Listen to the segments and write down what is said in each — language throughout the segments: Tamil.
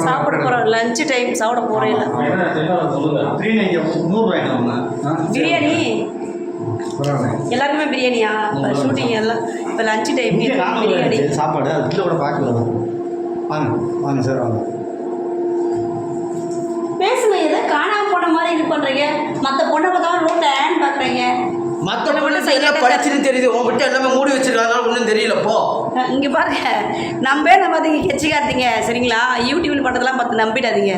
சாப்பிட போகிறோம். லஞ்சு டைம் சாப்பிட போகிறேன். பிரியாணி எல்லாருக்குமே பிரியாணியா? இப்போ ஷூட்டிங் எல்லாம் இப்போ லஞ்சு டைம் பிரியாணி சாப்பாடு அது கீழே கூட பார்க்கல. வாங்க வாங்க சார் வாங்க பேசுங்க. எதை காணாமல் போன மாதிரி இது பண்ணுறீங்க? மற்ற பொண்ணை பார்த்தாலும் ரோட்டை ஏன் பார்க்குறீங்க? மற்ற பொண்ணு எல்லாம் படிச்சுன்னு தெரியுது, உங்ககிட்ட எல்லாமே மூடி வச்சிருக்காங்க, ஒன்றும் தெரியலப்போ. இங்கே பாருங்க, நம்பே பார்த்தீங்க கெச்சிக்காதீங்க சரிங்களா? யூடியூப்ல பண்ணுறதெல்லாம் பார்த்து நம்பிடாதீங்க.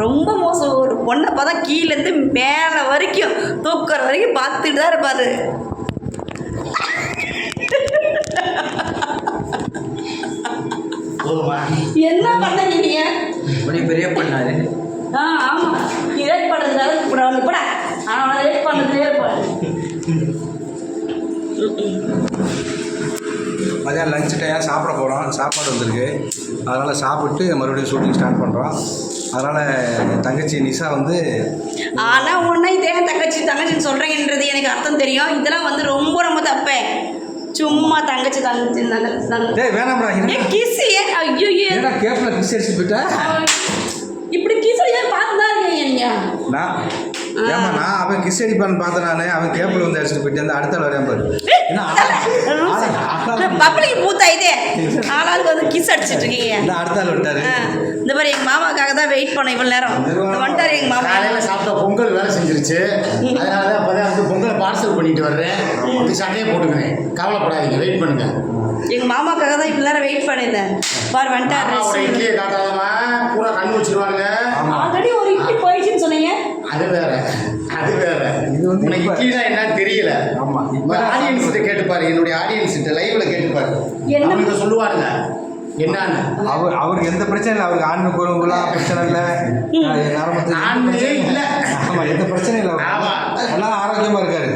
ரொம்ப மோசம். ஒரு பொண்ணை பார்த்தா கீழேருந்து மேலே வரைக்கும் தூக்குற வரைக்கும் பார்த்துட்டு தான் இருப்பாரு. என்ன பண்ணீங்க நீங்கள்? பெரிய பண்ணாரு. ஆமாம், நீ ரேட் பண்ணுறதுனால கூட ஆனால் ரேட் பண்ணுறதே இருப்பாரு. மதியம் லஞ்ச் டைம் சாப்பிட போகிறோம். சாப்பாடு வந்திருக்கு, அதனால் சாப்பிட்டு மறுபடியும் ஷூட்டிங் ஸ்டார்ட் பண்ணுறோம். அதனால் தங்கச்சி நிஷா வந்து ஆனால் ஒன்றா இதே தங்கச்சின்னு சொல்கிறீங்கன்றது எனக்கு அர்த்தம் தெரியும். இதெல்லாம் வந்து ரொம்ப ரொம்ப தப்பே. சும்மா தங்கச்சி வேணாம்டா கிஸ். ஐயோ கேப்ல கிஸ் அடிச்சு போயிட்டா இப்படி கிஸ் பார்த்து தான் இருக்கீங்க நீங்கள். நான் அவன் கிஸ் அடிப்பான்னு பார்த்தேன். அவன் கேபிள் வந்து அடிச்சுட்டு போயிட்டு அடுத்த வரையும் பாரு. பப்ளிக் பூத்தா இதே ஆளாளுக்கு வந்து கிஸ் அடிச்சுட்டு இருக்கீங்க. அடுத்த ஆள் விட்டாரு. இந்த மாதிரி எங்கள் மாமாவுக்காக தான் வெயிட் பண்ண இவ்வளோ நேரம் வந்துட்டாரு. எங்கள் மாமா காலையில் சாப்பிட்டா பொங்கல் வேலை செஞ்சிருச்சு. அதனால தான் அப்போ தான் வந்து பொங்கலை பார்சல் பண்ணிட்டு வர்றேன். சண்டையே போட்டுக்கிறேன், கவலைப்படாதீங்க, வெயிட் பண்ணுங்க. எங்கள் மாமாவுக்காக தான் இவ்வளோ நேரம் வெயிட் பண்ணியிருந்தேன். பாரு வந்துட்டாரு. இட்லியை காட்டாதமா பூரா கண்ணு வச்சிருவாங்க. ஆல்ரெடி ஒரு இட்லி போயிடுச்சுன்னு சொன்னீங்க. அது வேற இது வந்து இட்லினா என்னன்னு தெரியல. ஆமாம், ஆடியன்ஸ்கிட்ட கேட்டுப்பாரு, என்னுடைய ஆடியன்ஸ்கிட்ட லைவ்ல கேட்டுப்பாரு, அவங்க சொல்லுவாருங்க என்னன்னு. அவருக்கு எந்த பிரச்சனை இல்லை. அவருக்கு ஆண்மை குறவுலாம் பிரச்சனை இல்லை, ஆண்மையே இல்லை. ஆமாம், எந்த பிரச்சனையும் இல்லை. ஆமாம், நல்லா ஆரோக்கியமாக இருக்காரு.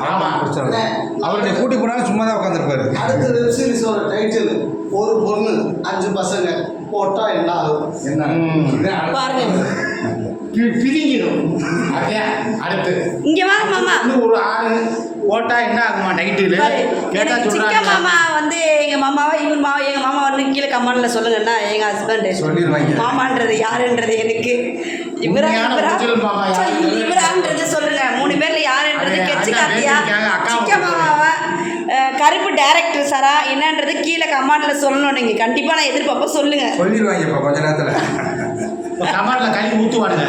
ஆமாம், பிரச்சனை இல்லை. அவருடைய கூட்டி போனாலும் சும்மா தான் உட்காந்துருப்பாரு. அடுத்த வெப் சீரிஸோட டைட்டில் ஒரு பொண்ணு 5 பசங்க போட்டா என்ன ஆகும்? என்ன பாருங்க, பிரிங்கிடும். அடுத்து இங்க வாங்க மாமா. ஒரு ஆணு ஓட்டா என்ன ஆகுமா டைட்டில் கேட்டா சொல்றாங்க. மாமா வந்து எங்க மாமாவா இவன் மாமா எங்க மாமா வந்து கீழே கமெண்ட்ல சொல்லுங்கன்னா எங்க ஹஸ்பண்ட் சொல்லிடுவாங்க. மாமான்றது யாருன்றது எனக்கு இவரான்றது சொல்லுங்க. 3 பேர்ல யாருன்றது கெச்சு காத்தியா சிக்க மாமாவா கருப்பு டைரக்டர் சாரா என்னன்றது கீழே கமெண்ட்ல சொல்லணும். நீங்க கண்டிப்பா நான் எதிர்பார்ப்ப சொல்லுங்க. சொல்லிடுவாங்க இப்போ கொஞ்ச நேரத்தில். கமெண்ட்ல கழுவி ஊற்றுவானுங்க.